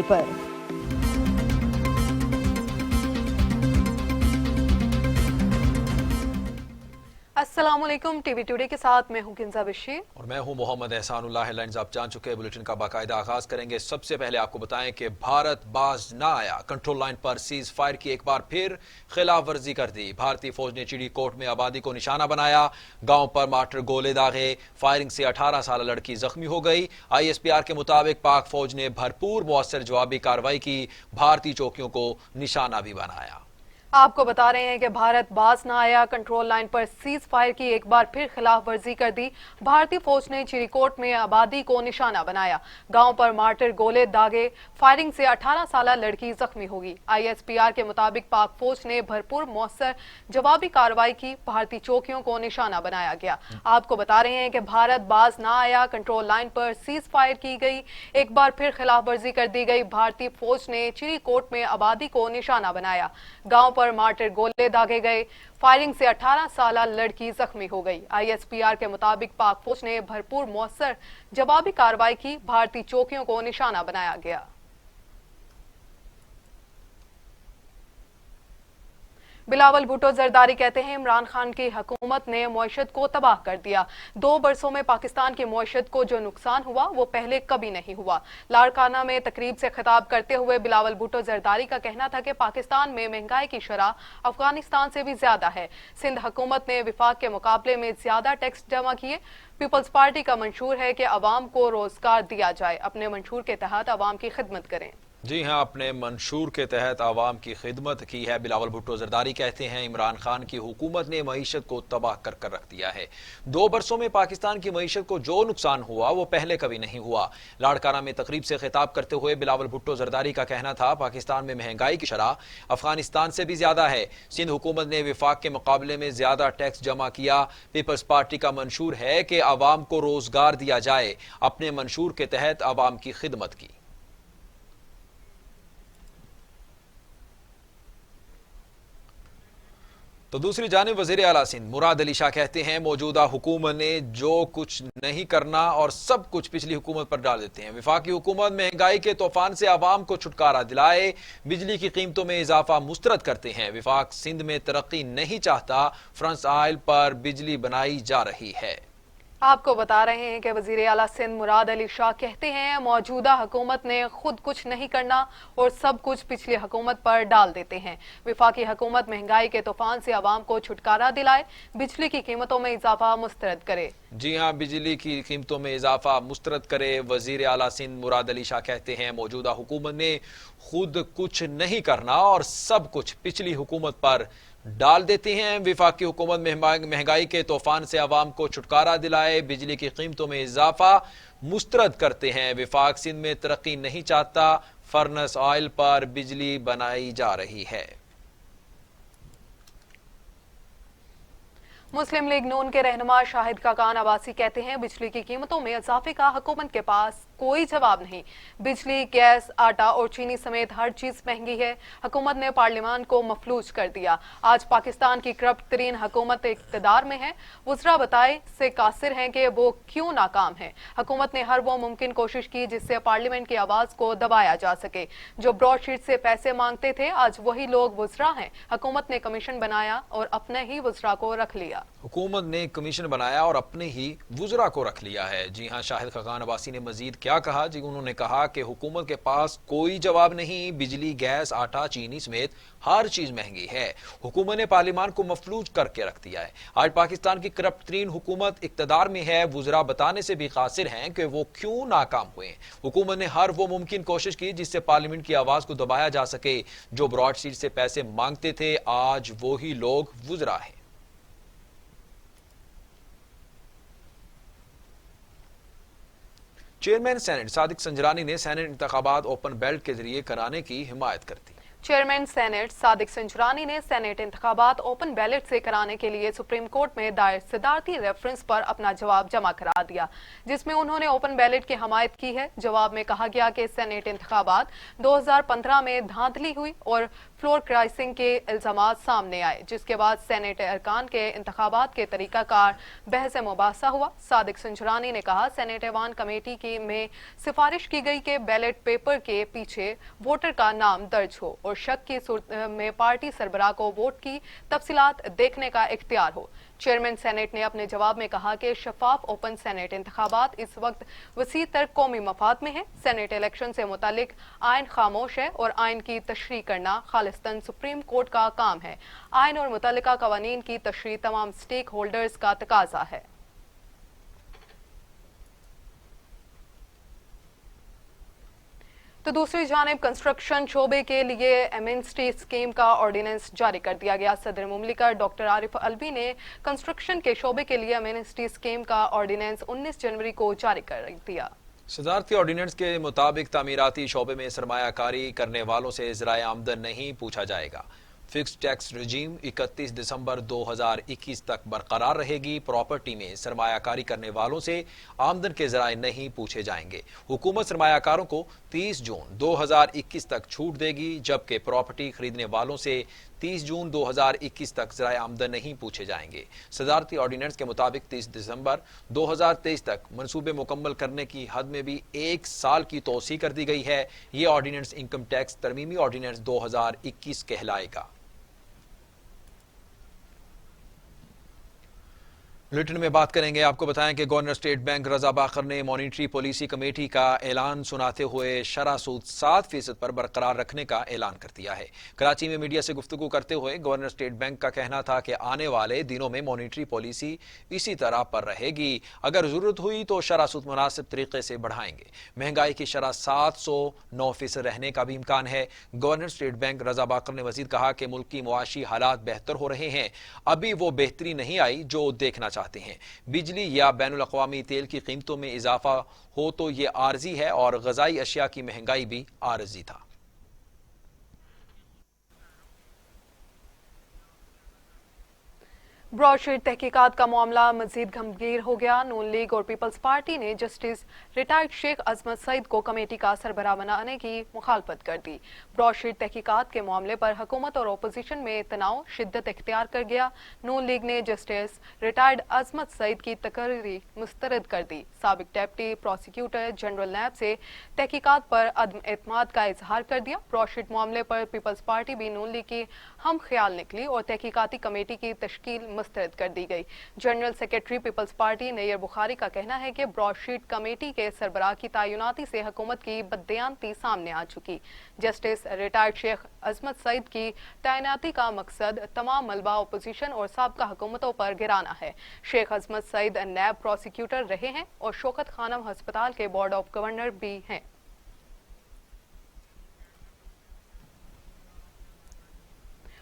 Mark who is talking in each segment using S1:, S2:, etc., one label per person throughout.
S1: پر السلام علیکم، T V today کے ساتھ میں ہوں کنزا بشیر
S2: اور میں ہوں محمد احسان اللہ۔ ہیڈ لائنز آپ جان چکے ہیں، بلیٹن کا باقاعدہ آغاز کریں گے۔ سب سے پہلے آپ کو بتائیں کہ بھارت باز نہ آیا، کنٹرول لائن پر سیز فائر کی ایک بار پھر خلاف ورزی کر دی۔ بھارتی فوج نے چڑی کوٹ میں آبادی کو نشانہ بنایا، گاؤں پر مارٹر گولے داغے، فائرنگ سے 18 سالہ لڑکی زخمی ہو گئی۔ آئی ایس پی آر کے مطابق پاک فوج نے بھرپور مؤثر جوابی کارروائی کی، بھارتی چوکیوں کو نشانہ بھی بنایا۔
S1: آپ کو بتا رہے ہیں کہ بھارت باز نہ آیا، کنٹرول لائن پر سیز فائر کی ایک بار پھر خلاف ورزی کر دی۔ بھارتی فوج نے چڑی کوٹ میں آبادی کو نشانہ بنایا، گاؤں پر مارٹر گولے داغے، فائرنگ سے 18 سالہ لڑکی زخمی ہوگی۔ آئی ایس پی آر کے مطابق پاک فوج نے بھرپور مؤثر جوابی کارروائی کی، بھارتی چوکیوں کو نشانہ بنایا گیا۔ آپ کو بتا رہے ہیں کہ بھارت باز نہ آیا، کنٹرول لائن پر سیز فائر کی گئی، ایک بار پھر خلاف ورزی کر دی گئی۔ بھارتی فوج نے چڑی کوٹ میں آبادی کو نشانہ بنایا، گاؤں پر مارٹر گولے داغے گئے، فائرنگ سے 18 سالہ لڑکی زخمی ہو گئی۔ آئی ایس پی آر کے مطابق پاک فوج نے بھرپور مؤثر جوابی کارروائی کی، بھارتی چوکیوں کو نشانہ بنایا گیا۔ بلاول بھٹو زرداری کہتے ہیں عمران خان کی حکومت نے معیشت کو تباہ کر دیا۔ 2 برسوں میں پاکستان کی معیشت کو جو نقصان ہوا وہ پہلے کبھی نہیں ہوا۔ لاڑکانہ میں تقریب سے خطاب کرتے ہوئے بلاول بھٹو زرداری کا کہنا تھا کہ پاکستان میں مہنگائی کی شرح افغانستان سے بھی زیادہ ہے۔ سندھ حکومت نے وفاق کے مقابلے میں زیادہ ٹیکس جمع کیے۔ پیپلز پارٹی کا منشور ہے کہ عوام کو روزگار دیا جائے، اپنے منشور کے تحت عوام کی خدمت کریں۔
S2: جی ہاں، اپنے منشور کے تحت عوام کی خدمت کی ہے۔ بلاول بھٹو زرداری کہتے ہیں عمران خان کی حکومت نے معیشت کو تباہ کر رکھ دیا ہے۔ 2 برسوں میں پاکستان کی معیشت کو جو نقصان ہوا وہ پہلے کبھی نہیں ہوا۔ لاڑکانہ میں تقریب سے خطاب کرتے ہوئے بلاول بھٹو زرداری کا کہنا تھا پاکستان میں مہنگائی کی شرح افغانستان سے بھی زیادہ ہے۔ سندھ حکومت نے وفاق کے مقابلے میں زیادہ ٹیکس جمع کیا۔ پیپلز پارٹی کا منشور ہے کہ عوام کو روزگار دیا جائے، اپنے منشور کے تحت عوام کی خدمت کی۔ تو دوسری جانب وزیر اعلیٰ سندھ مراد علی شاہ کہتے ہیں موجودہ حکومت نے جو کچھ نہیں کرنا اور سب کچھ پچھلی حکومت پر ڈال دیتے ہیں۔ وفاقی حکومت مہنگائی کے طوفان سے عوام کو چھٹکارا دلائے، بجلی کی قیمتوں میں اضافہ مسترد کرتے ہیں۔ وفاق سندھ میں ترقی نہیں چاہتا، فرنس آئل پر بجلی بنائی جا رہی ہے۔
S1: آپ کو بتا رہے ہیں کہ وزیر اعلیٰ سندھ مراد علی شاہ کہتے ہیں موجودہ حکومت نے خود کچھ نہیں کرنا اور سب کچھ پچھلی حکومت پر ڈال دیتے ہیں۔ وفاقی حکومت مہنگائی کے طوفان سے عوام کو چھٹکارا دلائے، بجلی کی قیمتوں میں اضافہ مسترد کرے۔
S2: جی ہاں، بجلی کی قیمتوں میں اضافہ مسترد کرے۔ وزیر اعلیٰ سندھ مراد علی شاہ کہتے ہیں موجودہ حکومت نے خود کچھ نہیں کرنا اور سب کچھ پچھلی حکومت پر ڈال دیتے ہیں۔ وفاقی حکومت مہنگائی کے طوفان سے عوام کو چھٹکارا دلائے، بجلی کی قیمتوں میں اضافہ مسترد کرتے ہیں۔ وفاق سندھ میں ترقی نہیں چاہتا، فرنس آئل پر بجلی بنائی جا رہی ہے۔
S1: مسلم لیگ نون کے رہنما شاہد خاقان عباسی کہتے ہیں بجلی کی قیمتوں میں اضافے کا حکومت کے پاس کوئی جواب نہیں۔ بجلی، گیس، آٹا اور چینی سمیت ہر چیز مہنگی ہے۔ حکومت نے پارلیمان کو مفلوج کر دیا۔ آج پاکستان کی کرپٹ ترین حکومت اقتدار میں ہے۔ وزراء بتائے سے قاصر ہیں کہ وہ کیوں ناکام ہے۔ حکومت نے ہر وہ ممکن کوشش کی جس سے پارلیمنٹ کی آواز کو دبایا جا سکے۔ جو براڈ شیٹ سے پیسے مانگتے تھے آج وہی لوگ وزراء ہیں۔ حکومت نے کمیشن بنایا اور اپنے ہی وزراء کو رکھ لیا۔
S2: حکومت نے کمیشن بنایا اور اپنے ہی وزراء کو رکھ لیا ہے۔ جی ہاں، شاہد خاقان عباسی نے مزید کیا کہا؟ جی انہوں نے کہا کہ حکومت کے پاس کوئی جواب نہیں، بجلی، گیس، آٹا، چینی سمیت ہر چیز مہنگی ہے۔ حکومت نے پارلیمان کو مفلوج کر کے رکھ دیا ہے۔ آج پاکستان کی کرپٹ ترین حکومت اقتدار میں ہے۔ وزراء بتانے سے بھی قاصر ہیں کہ وہ کیوں ناکام ہوئے۔ حکومت نے ہر وہ ممکن کوشش کی جس سے پارلیمنٹ کی آواز کو دبایا جا سکے۔ جو براڈ شیٹ سے پیسے مانگتے تھے آج وہی لوگ وزراء ہیں۔ چیئرمین سینٹ صادق سنجرانی نے سینٹ انتخابات اوپن بیلٹ کے ذریعے کرانے کی حمایت کر دی۔
S1: चेयरमैन सेनेट सादिक संजरानी ने सेनेट इंतखाबात ओपन बैलेट से कराने के लिए सुप्रीम कोर्ट में दायर सदारती रेफरेंस पर अपना जवाब जमा करा दिया, जिसमें उन्होंने ओपन बैलेट की हमायत की है। जवाब में कहा गया कि सेनेट इंतखाबात 2015 में धांधली हुई और फ्लोर क्राइसिंग के इल्जामात सामने आए, जिसके बाद सेनेट अरकान के इंतखाबात के तरीकाकार बहस मुबासा हुआ। सादिक संजरानी ने कहा, सेनेट ऐवान कमेटी की में सिफारिश की गई कि बैलेट पेपर के पीछे वोटर का नाम दर्ज हो और शक की सूरत में पार्टी सरबराह को वोट की तफसीलात देखने का इख्तियार हो। चेयरमैन सेनेट ने अपने जवाब में कहा कि शफाफ ओपन सेनेट इंतखाबात इस वक्त वसी तर कौमी मफाद में है। सेनेट इलेक्शन से मुतालिक आइन खामोश है और आइन की तशरीह करना खालिस्तन सुप्रीम कोर्ट का काम है। आइन और मुतल्लिका कवानीन की तशरीह तमाम स्टेक होल्डर्स का तकाजा है। तो दूसरी जानिब कंस्ट्रक्शन शोबे के लिए एमएनएसटी स्कीम का ऑर्डिनेंस जारी कर दिया गया। सदर मुमलिकत डॉक्टर आरिफ अलवी ने कंस्ट्रक्शन के शोबे के लिए एमएनएसटी स्कीम का ऑर्डिनेंस 19 जनवरी को जारी कर दिया।
S2: सदारती ऑर्डिनेंस के मुताबिक तामीराती शोबे में सरमायाकारी करने वालों से ज़राए आमदन नहीं पूछा जाएगा। फिक्स टैक्स रजीम 31 दिसंबर 2021 तक बरकरार रहेगी। प्रॉपर्टी में सरमायाकारी करने वालों से आमदन के ज़राए नहीं पूछे जाएंगे। हुकूमत सरमायाकारों को 30 जून 2021 तक छूट देगी, जबकि प्रॉपर्टी खरीदने वालों से 30 जून 2021 तक ज़राए आमदन नहीं पूछे जाएंगे। सदारती ऑर्डिनेंस के मुताबिक 30 दिसंबर 2023 तक मंसूबे मुकम्मल करने की हद में भी 1 साल की तोसी कर दी गई है। ये ऑर्डिनेंस इनकम टैक्स तरमीमी ऑर्डिनेंस 2021 कहलाएगा। बुलेटिन में बात करेंगे। आपको बताएं कि गवर्नर स्टेट बैंक रजा बाकर ने मॉनिटरी पॉलिसी कमेटी का ऐलान सुनाते हुए शरह सूद 7% पर बरकरार रखने का ऐलान कर दिया है। कराची में मीडिया से गुफ्तगू करते हुए गवर्नर स्टेट बैंक का कहना था कि आने वाले दिनों में मॉनिटरी पॉलिसी इसी तरह पर रहेगी। अगर जरूरत हुई तो शरह सूद मुनासिब तरीके से बढ़ाएंगे। महंगाई की शरह 709% रहने का भी इम्कान है। गवर्नर स्टेट बैंक रजा बाकर ने मजीद कहा कि मुल्क की मुआशी हालात बेहतर हो रहे हैं, अभी वो बेहतरी नहीं आई जो देखना चाहते हैं। बिजली या बैनुल अक़वामी तेल की कीमतों में इजाफा हो तो ये आर्जी है और ग़िज़ाई अशिया की महंगाई भी आर्जी था।
S1: ब्रॉडशीट तहकीकात का मामला मजीद गंभीर हो गया। नून लीग और पीपल्स पार्टी ने जस्टिस रिटायर्ड शेख अजमत सईद को कमेटी का सरबराह बनाने की मुखालफत कर दी। ब्रॉडशीट तहकीकात के मामले पर हुकूमत और अपोजिशन में तनाव शिद्दत इख्तियार कर गया। नून लीग ने जस्टिस रिटायर्ड अजमत सईद की तकर्री मुस्तरद कर दी। साबिक डेप्टी प्रोसिक्यूटर जनरल नैब से तहकीकात पर अदम एतमाद का इजहार कर दिया। ब्रॉडशीट मामले पर पीपल्स पार्टी भी नून लीग की हम ख्याल निकली और तहकीकाती कमेटी की तश्कील मुस्तरद कर दी गई। जनरल सेक्रेटरी पीपल्स पार्टी नैयर बुखारी का कहना है कि ब्रॉडशीट कमेटी के सरबराह की तैनाती से हुकूमत की बददियानती सामने आ चुकी। जस्टिस रिटायर्ड शेख अजमत सईद की तैनाती का मकसद तमाम मलबा अपोजिशन और साबका हुकूमतों पर गिराना है। शेख अजमत सईद नैब प्रोसिक्यूटर रहे हैं और शौकत खानम हस्पताल के बोर्ड ऑफ गवर्नर भी हैं।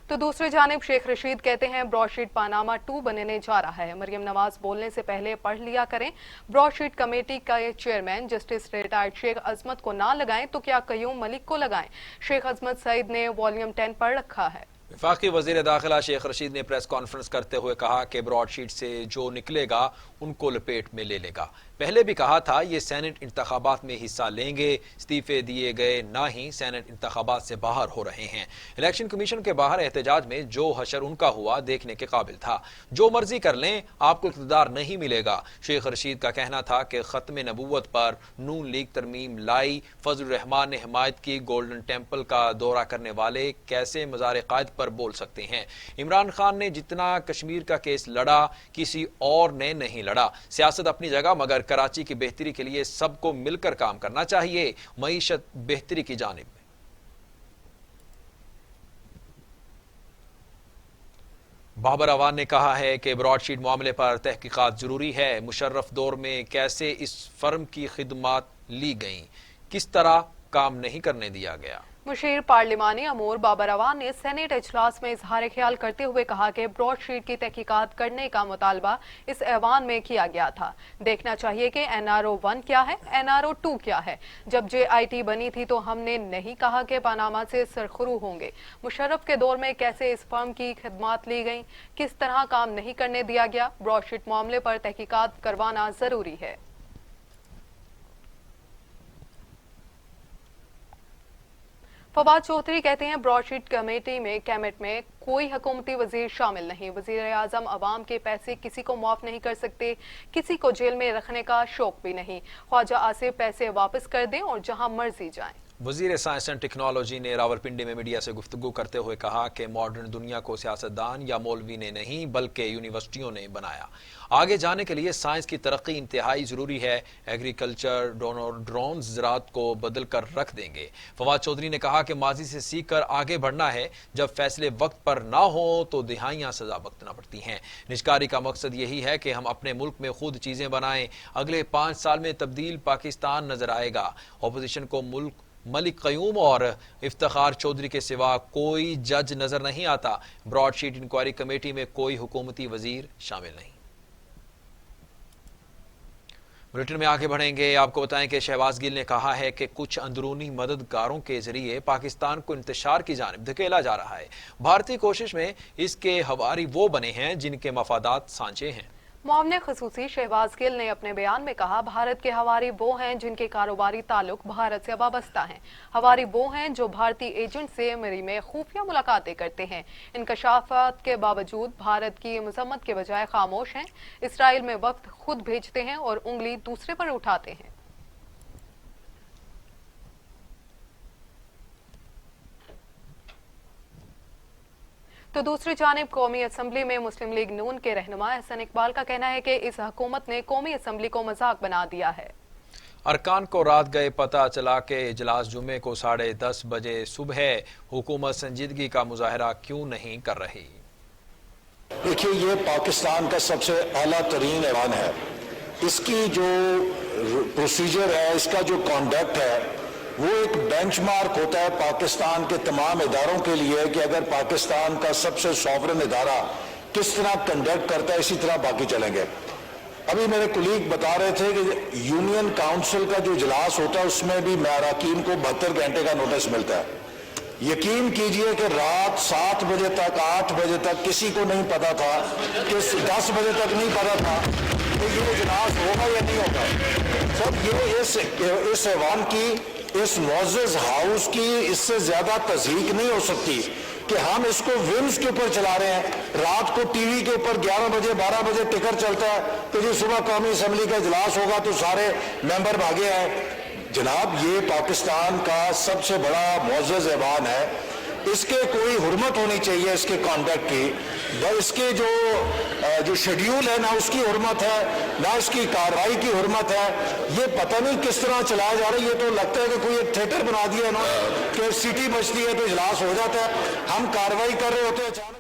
S1: तो दूसरी जानिब शेख रशीद कहते हैं ब्रॉडशीट पानामा 2 बनने जा रहा है। मरियम नवाज बोलने से पहले पढ़ लिया करें। ब्रॉडशीट कमेटी का चेयरमैन जस्टिस रिटायर्ड शेख अजमत को ना लगाएं तो क्या कयूम मलिक को लगाएं। शेख अजमत सईद ने वॉल्यूम 10 पढ़ रखा है।
S2: वफाकी वज़ीर दाखिला शेख रशीद ने प्रेस कॉन्फ्रेंस करते हुए कहा कि ब्रॉडशीट से जो निकलेगा उनको लपेट में ले लेगा। पहले भी कहा था ये सेनेट इंतखाबात में हिस्सा लेंगे, इस्तीफे दिए गए, ना ही सेनेट इंतखाबात से बाहर हो रहे हैं। इलेक्शन कमीशन के बाहर एहतजाज में जो हशर उनका हुआ देखने के काबिल था। जो मर्जी कर लें, आपको इक़्तिदार नहीं मिलेगा। शेख रशीद का कहना था कि खत्म नबूवत पर नून लीग तरमीम लाई, फजल रहमान ने हिमायत की, गोल्डन टेम्पल का दौरा करने वाले कैसे मज़ार कायद पर बोल सकते हैं। इमरान खान ने जितना कश्मीर का केस लड़ा किसी और ने नहीं लड़ा। सियासत अपनी जगह, मगर कराची की बेहतरी के लिए सबको मिलकर काम करना चाहिए। मईशत बेहतरी की जानिब में बाबर अवान ने कहा है कि ब्रॉडशीट मामले पर तहकीकात जरूरी है। मुशर्रफ दौर में कैसे इस फर्म की खिदमात ली गईं, किस तरह काम नहीं करने दिया गया।
S1: مشیر پارلیمانی امور بابر اعوان نے سینیٹ اجلاس میں اظہار خیال کرتے ہوئے کہا کہ براڈ شیٹ کی تحقیقات کرنے کا مطالبہ اس ایوان میں کیا گیا تھا۔ دیکھنا چاہیے کہ NRO-1 کیا ہے، NRO-2 کیا ہے۔ جب JIT بنی تھی تو ہم نے نہیں کہا کہ پاناما سے سرخرو ہوں گے۔ مشرف کے دور میں کیسے اس فرم کی خدمات لی گئیں، کس طرح کام نہیں کرنے دیا گیا۔ براڈ شیٹ معاملے پر تحقیقات کروانا ضروری ہے۔ فواد چودھری کہتے ہیں براڈ شیٹ کمیٹی میں کوئی حکومتی وزیر شامل نہیں۔ وزیر اعظم عوام کے پیسے کسی کو معاف نہیں کر سکتے، کسی کو جیل میں رکھنے کا شوق بھی نہیں۔ خواجہ آصف پیسے واپس کر دیں اور جہاں مرضی جائیں۔
S2: وزیر سائنس اینڈ ٹیکنالوجی نے راولپنڈی میں میڈیا سے گفتگو کرتے ہوئے کہا کہ ماڈرن دنیا کو سیاستدان یا مولوی نے نہیں بلکہ یونیورسٹیوں نے بنایا۔ آگے جانے کے لیے سائنس کی ترقی انتہائی ضروری ہے۔ ایگریکلچر ڈرونز زراعت کو بدل کر رکھ دیں گے۔ فواد چودھری نے کہا کہ ماضی سے سیکھ کر آگے بڑھنا ہے۔ جب فیصلے وقت پر نہ ہوں تو دہائیاں سزا بھگتنا پڑتی ہیں۔ نجکاری کا مقصد یہی ہے کہ ہم اپنے ملک میں خود چیزیں بنائیں۔ اگلے 5 سال میں تبدیل پاکستان نظر آئے گا۔ اپوزیشن کو ملک قیوم اور افتخار چودھری کے سوا کوئی جج نظر نہیں آتا۔ براڈ شیٹ انکوائری کمیٹی میں کوئی حکومتی وزیر شامل نہیں۔ بلیٹن میں آگے بڑھیں گے۔ آپ کو بتائیں کہ شہباز گل نے کہا ہے کہ کچھ اندرونی مددگاروں کے ذریعے پاکستان کو انتشار کی جانب دھکیلا جا رہا ہے۔ بھارتی کوشش میں اس کے ہواری وہ بنے ہیں جن کے مفادات سانچے ہیں۔
S1: معاون خصوصی شہباز گل نے اپنے بیان میں کہا بھارت کے ہواری وہ ہیں جن کے کاروباری تعلق بھارت سے وابستہ ہیں۔ ہواری وہ ہیں جو بھارتی ایجنٹ سے مری میں خفیہ ملاقاتیں کرتے ہیں۔ انکشافات کے باوجود بھارت کی مذمت کے بجائے خاموش ہیں۔ اسرائیل میں وفد خود بھیجتے ہیں اور انگلی دوسرے پر اٹھاتے ہیں۔ تو دوسری جانب قومی اسمبلی میں مسلم لیگ نون کے رہنما احسن اقبال کا کہنا ہے کہ اس حکومت نے قومی اسمبلی کو مذاق بنا دیا ہے۔
S2: ارکان کو رات گئے پتہ چلا کہ اجلاس جمعے کو 10:30 بجے صبح ہے۔ حکومت سنجیدگی کا مظاہرہ کیوں نہیں کر رہی؟
S3: دیکھیے، یہ پاکستان کا سب سے اعلیٰ ترین ایوان ہے۔ اس کی جو پروسیجر ہے، اس کا جو کانڈکٹ ہے، وہ ایک بینچ مارک ہوتا ہے پاکستان کے تمام اداروں کے لیے کہ اگر پاکستان کا سب سے سوورن ادارہ کس طرح کنڈکٹ کرتا ہے اسی طرح باقی چلیں گے۔ ابھی میرے کولیگ بتا رہے تھے کہ یونین کاؤنسل کا جو اجلاس ہوتا ہے اس میں بھی اراکین کو 72 گھنٹے کا نوٹس ملتا ہے۔ یقین کیجئے کہ رات 7 بجے تک 8 بجے تک کسی کو نہیں پتا تھا کہ 10 بجے تک نہیں پتا تھا کہ یہ اجلاس ہوگا یا نہیں ہوگا۔ سب یہ اس ایوان کی، اس معزز ہاؤس کی اس سے زیادہ تصدیق نہیں ہو سکتی کہ ہم اس کو ومز کے اوپر چلا رہے ہیں۔ رات کو ٹی وی کے اوپر 11 بجے 12 بجے ٹکر چلتا ہے کہ جی صبح قومی اسمبلی کا اجلاس ہوگا تو سارے ممبر بھاگے ہیں۔ جناب، یہ پاکستان کا سب سے بڑا معزز ایوان ہے، اس کے کوئی حرمت ہونی چاہیے، اس کے کانڈکٹ کی۔ اس کے جو شیڈیول ہے، نہ اس کی حرمت ہے نہ اس کی کارروائی کی حرمت ہے۔ یہ پتہ نہیں کس طرح چلایا جا رہا ہے۔ یہ تو لگتا ہے کہ کوئی ایک تھیٹر بنا دیا ہے نا کہ سیٹی بجتی ہے تو اجلاس ہو جاتا ہے، ہم کارروائی کر رہے ہوتے ہیں اچانک۔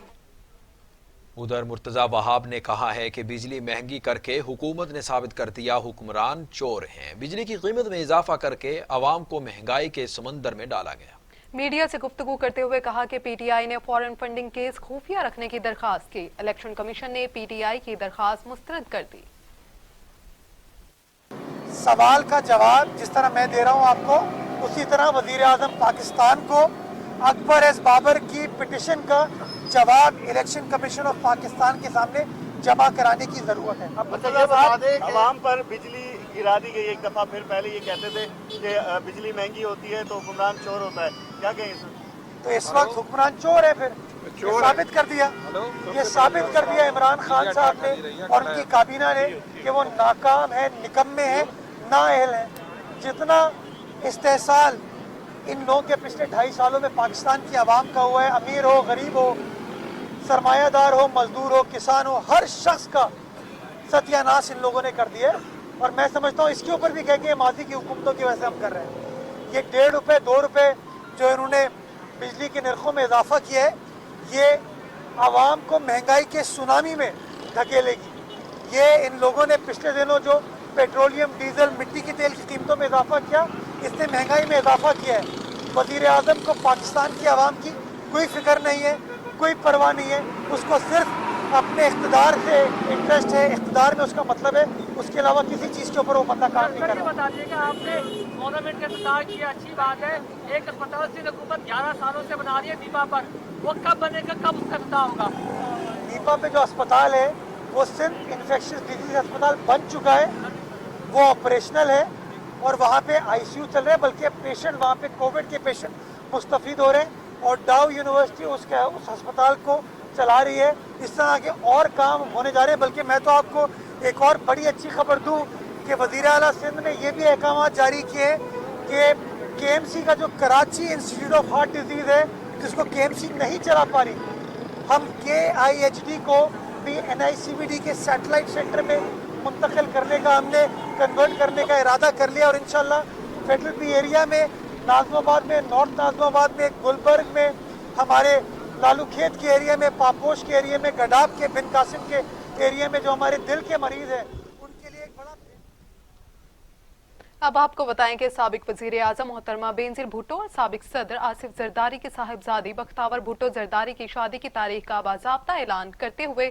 S2: ادھر مرتضی وہاب نے کہا ہے کہ بجلی مہنگی کر کے حکومت نے ثابت کر دیا حکمران چور ہیں۔ بجلی کی قیمت میں اضافہ کر کے عوام کو مہنگائی کے سمندر میں ڈالا گیا۔
S1: میڈیا سے گفتگو کرتے ہوئے کہا کہ پی ٹی آئی نے فارن فنڈنگ کیس خفیہ رکھنے کی درخواست کی۔ الیکشن کمیشن نے پی ٹی آئی کی درخواست مسترد کر دی۔
S4: سوال کا جواب جس طرح میں دے رہا ہوں آپ کو، اسی طرح وزیر اعظم پاکستان کو اکبر ایس بابر کی پٹیشن کا جواب الیکشن کمیشن آف پاکستان کے سامنے جمع کرانے کی ضرورت ہے۔
S5: عوام پر بجلی گرا دی گئی ایک دفعہ، پھر پہلے یہ کہتے تھے کہ بجلی مہنگی ہوتی ہے تو حکمران چور ہوتا ہے، کیا کہیں اس
S4: تو اس وقت حکمران چور ہے، پھر یہ ثابت کر دیا، یہ ثابت کر دیا عمران خان صاحب نے اور ان کی کابینہ نے کہ وہ ناکام ہیں، نکمے ہیں، نااہل ہیں۔ جتنا استحصال ان لوگوں کے پچھلے 2.5 سالوں میں پاکستان کی عوام کا ہوا ہے، امیر ہو، غریب ہو، سرمایہ دار ہو، مزدور ہو، کسان ہو، ہر شخص کا ستیہ ناش ان لوگوں نے کر دیا ہے۔ اور میں سمجھتا ہوں اس کے اوپر بھی کہہ کہ ماضی کی حکومتوں کی وجہ سے ہم کر رہے ہیں۔ یہ 1.5 روپے 2 روپے جو انہوں نے بجلی کے نرخوں میں اضافہ کیا ہے، یہ عوام کو مہنگائی کے سونامی میں دھکیلے گی۔ یہ ان لوگوں نے پچھلے دنوں جو پیٹرولیم، ڈیزل، مٹی کے تیل کی قیمتوں میں اضافہ کیا، اس نے مہنگائی میں اضافہ کیا ہے۔ वज़ीर आज़म को पाकिस्तान की आवाम की कोई फिक्र नहीं है, कोई परवाह नहीं है, उसको सिर्फ अपने इख्तिदार से इंटरेस्ट है, इख्तिदार में उसका मतलब है, उसके अलावा किसी चीज़ के ऊपर वो बंदा काम नहीं कर रहा।
S6: बता दीजिए कि आपने गवर्नमेंट का इफ्तार किया, अच्छी बात है। एक अस्पताल से हुकूमत 11 सालों से बना रही है दीपा पर, वो कब बनेगा, कब उसका इफ्तार होगा?
S4: दीपा पे जो अस्पताल है वो सिर्फ इन्फेक्शियस डिजीज अस्पताल बन चुका है, वो ऑपरेशनल है और वहाँ पे आईसीयू चल रहा है, बल्कि पेशेंट वहाँ पे कोविड के पेशेंट मुस्तफीद हो रहे हैं और डाउ यूनिवर्सिटी उस अस्पताल को चला रही है। इस तरह के और काम होने जा रहे हैं। बल्कि मैं तो आपको एक और बड़ी अच्छी खबर दूं कि वज़ीर आला सिंध ने ये भी अहकाम जारी किए कि केएमसी का जो Karachi institute of heart disease है, जिसको केएमसी नहीं चला पा रही, हम KIHD को भी NICVD के सैटेलाइट सेंटर में मुंतकिल करने का, हमने कन्वर्ट करने का इरादा कर लिया और इंशाल्लाह फेडरल पी एरिया में, नाज़िमाबाद में, नॉर्थ नाज़िमाबाद में, गुलबर्ग में, हमारे लालू खेत के एरिया में, पापोश के एरिया में, गडाब के, बिन कासिम के एरिया में जो हमारे दिल के मरीज हैं, उनके लिए एक बड़ा।
S1: अब आपको बताएं कि साबिक वजीर आजम मोहतरमा बेनजीर भुट्टो और साबिक सदर आसिफ जरदारी की साहिबजादी बख्तावर भुट्टो जरदारी की शादी की तारीख का बाज़ाब्ता ऐलान करते हुए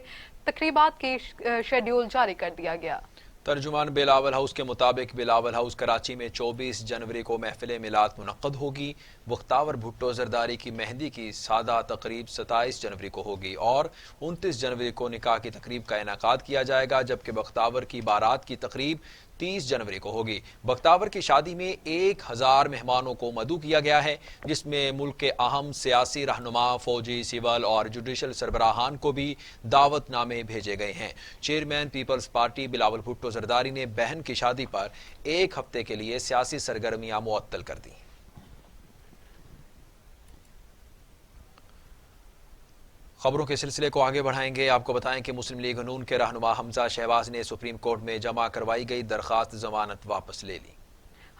S1: तकरीबात की शेड्यूल जारी कर दिया गया।
S2: तर्जुमान बिलावल हाउस के मुताबिक बिलावल हाउस कराची में 24 जनवरी को महफिल मिलाद मुनक्कद होगी। बख्तावर भुट्टो जरदारी की मेहंदी की सादा तकरीब 27 जनवरी को होगी और 29 जनवरी को निकाह की तकरीब का इनेकाद किया जाएगा, जबकि बख्तावर की बारात की तकरीब 30 जनवरी को होगी। बख्तावर की शादी में 1000 मेहमानों को मदऊ किया गया है, जिसमें मुल्क के अहम सियासी रहनुमा, फौजी, सिविल और जुडिशल सरबराहान को भी दावतनामे भेजे गए हैं। चेयरमैन पीपल्स पार्टी बिलावल भुट्टो जरदारी ने बहन की शादी पर 1 हफ्ते के लिए सियासी सरगर्मियां मुअत्तल कर दी। खबरों के सिलसिले को आगे बढ़ाएंगे। आपको बताएं कि मुस्लिम लीग नून के रहनुमा हमजा शहबाज ने सुप्रीम कोर्ट में जमा करवाई गई दरखास्त जमानत वापस ले ली।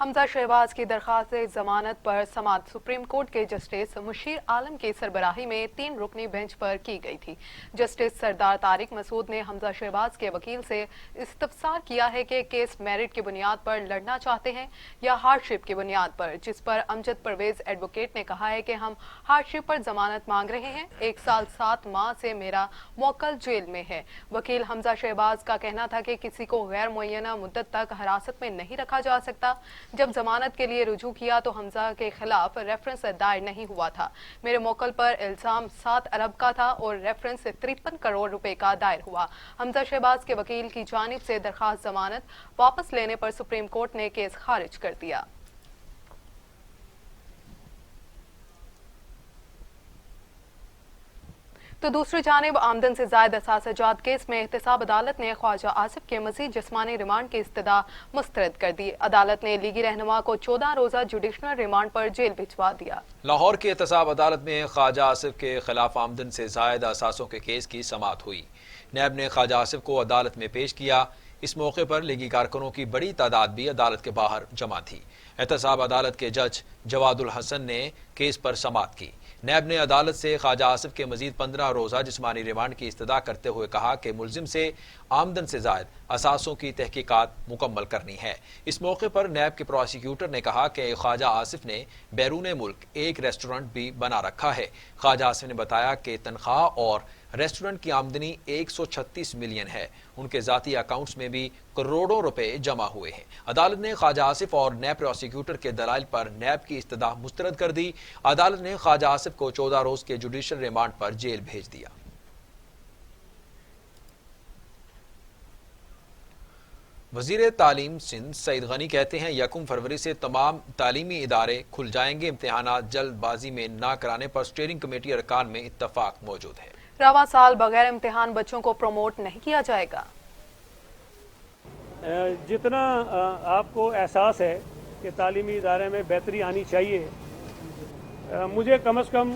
S1: हमजा शहबाज की दरखास्त जमानत पर समाअत सुप्रीम कोर्ट के जस्टिस मुशीर आलम की सरबराही में 3 रुकनी बेंच पर की गई थी। जस्टिस सरदार तारिक मसूद ने हमजा शहबाज के वकील से इस्तफसार किया है कि केस मेरिट की बुनियाद पर लड़ना चाहते हैं या हार्डशिप की बुनियाद पर, जिस पर अमजद परवेज एडवोकेट ने कहा है कि हम हार्डशिप पर जमानत मांग रहे हैं। 1 साल 7 माह से मेरा मौक्कल जेल में है। वकील हमजा शहबाज का कहना था कि किसी को गैर मुअय्यना मुद्दत तक हिरासत में नहीं रखा जा सकता। जब जमानत के लिए रुजू किया तो हमजा के खिलाफ रेफरेंस दायर नहीं हुआ था। मेरे मौकल पर इल्जाम 7 अरब का था और रेफरेंस 53 करोड़ रुपए का दायर हुआ। हमजा शहबाज के वकील की जानिब से दरखास्त जमानत वापस लेने पर सुप्रीम कोर्ट ने केस खारिज कर दिया। तो दूसरी जानिब आमदन से जायद असासजात केस में एहतसाब अदालत ने ख्वाजा आसिफ के मजीद जिस्मानी रिमांड की इस्तदा मुस्तरद कर दी। अदालत ने लीगी रहनुमा को 14 रोजा जुडिशनल रिमांड पर जेल भिजवा दिया।
S2: लाहौर की एहतसाब अदालत में ख्वाजा आसिफ के खिलाफ आमदन से जायद असासों के केस की समाअत हुई। नैब ने ख्वाजा आसिफ को अदालत में पेश किया। इस मौके पर लीगी कारकुनों की बड़ी तादाद भी अदालत के बाहर जमा थी। एहतसाब अदालत के जज जवादुल हसन ने केस पर समाअत की। नैब ने अदालत से ख्वाजा आसिफ के मजीद 15 रोजा जिस्मानी रिमांड की इस्तदा करते हुए कहा कि मुलजिम से आमदन से जायद असासों की तहकीकात मुकम्मल करनी है। इस मौके पर नैब के प्रोसिक्यूटर ने कहा कि ख्वाजा आसिफ ने बैरून मुल्क एक रेस्टोरेंट भी बना रखा है। ख्वाजा आसिफ ने बताया कि तनख्वाह और रेस्टोरेंट की आमदनी 136 मिलियन है। उनके जाती अकाउंट्स में भी करोड़ों रुपए जमा हुए हैं। अदालत ने ख्वाजा आसिफ और नैब प्रोसिक्यूटर के दलाइल पर नैब की इस्तदा मुस्तरद कर दी। अदालत ने ख्वाजा आसिफ को 14 रोज के जुडिशल रिमांड पर जेल भेज दिया। वजीर तालीम सिंध सईद गनी कहते हैं 1 फरवरी से तमाम तालीमी इदारे खुल जाएंगे। इम्तिहानात जल्दबाजी में ना कराने पर स्टीयरिंग कमेटी अरकान में इत्तफाक मौजूद है।
S1: रवां साल बगैर इम्तिहान बच्चों को प्रमोट नहीं किया जाएगा।
S7: जितना आपको एहसास है कि तालीमी इदारे में बेहतरी आनी चाहिए, मुझे कम से कम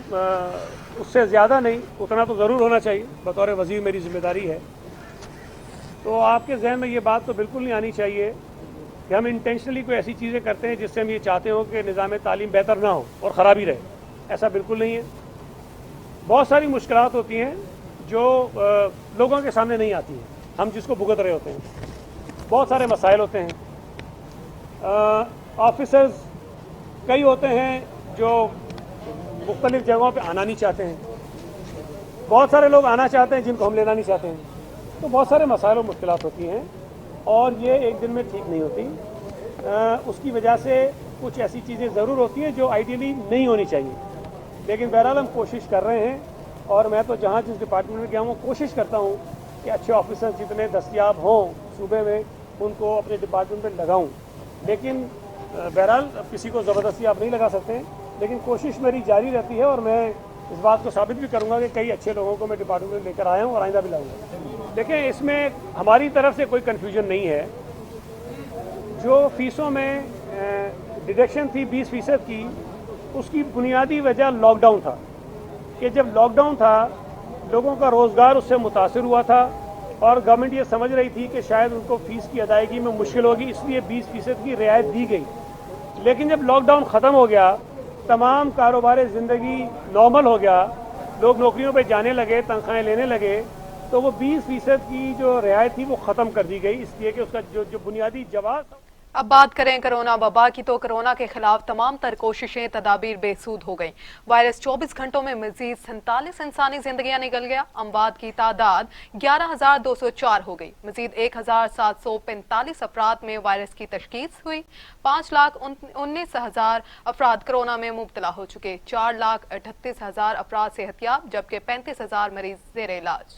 S7: उससे ज़्यादा नहीं, उतना तो ज़रूर होना चाहिए। बतौर वज़ीर मेरी जिम्मेदारी है। तो आपके जहन में ये बात तो बिल्कुल नहीं आनी चाहिए कि हम इंटेंशनली कोई ऐसी चीज़ें करते हैं जिससे हम ये चाहते हो कि निज़ाम तालीम बेहतर ना हो और ख़राबी रहे। ऐसा बिल्कुल नहीं है। बहुत सारी मुश्किलात होती हैं जो लोगों के सामने नहीं आती हैं, हम जिसको भुगत रहे होते हैं। बहुत सारे मसाइल होते हैं। ऑफिसर्स कई होते हैं जो मुख्तलिफ जगहों पे आना नहीं चाहते हैं, बहुत सारे लोग आना चाहते हैं जिनको हम लेना नहीं चाहते हैं, तो बहुत सारे मसाइल और मुश्किलात होती हैं और ये एक दिन में ठीक नहीं होती। उसकी वजह से कुछ ऐसी चीज़ें ज़रूर होती हैं जो आइडियली नहीं होनी चाहिए, लेकिन बहरहाल हम कोशिश कर रहे हैं और मैं तो जहाँ जिस डिपार्टमेंट में गया हूँ कोशिश करता हूँ कि अच्छे ऑफिसर जितने दस्तयाब हों सूबे में उनको अपने डिपार्टमेंट में लगाऊँ, लेकिन बहरहाल किसी को ज़बरदस्ती आप नहीं लगा सकते, लेकिन कोशिश मेरी जारी रहती है और मैं इस बात को साबित भी करूंगा कि कई अच्छे लोगों को मैं डिपार्टमेंट में लेकर आया हूं और आइंदा भी लाऊंगा। देखिए, इसमें हमारी तरफ से कोई कन्फ्यूजन नहीं है। जो फीसों में डिडक्शन थी 20% की, उसकी बुनियादी वजह लॉकडाउन था कि जब लॉकडाउन था लोगों का रोज़गार उससे मुतासिर हुआ था और गवर्नमेंट ये समझ रही थी कि शायद उनको फ़ीस की अदायगी में मुश्किल होगी, इसलिए 20% की रियायत दी गई। लेकिन जब लॉकडाउन ख़त्म हो गया, तमाम कारोबार ज़िंदगी नॉर्मल हो गया, लोग नौकरियों पे जाने लगे, तनख्वाहें लेने लगे, तो वो 20% की जो रियायत थी वो ख़त्म कर दी गई, इसलिए कि उसका जो बुनियादी जवाब था।
S1: अब बात करें कोरोना वबा की, तो कोरोना के खिलाफ तमाम तर कोशिशें तदाबीर बेसूद हो गईं। वायरस 24 घंटों में मजीद 47 इंसानी जिंदगियां निकल गया। अमवात की तादाद 11,204 हो गई। मजीद 1,745 अफराद में वायरस की तशखीस हुई। 5,19,000 अफराद कोरोना में मुब्तला हो चुके। 4,38,000 अफराद सेहतियाब, जबकि 35,000 मरीज जेर इलाज।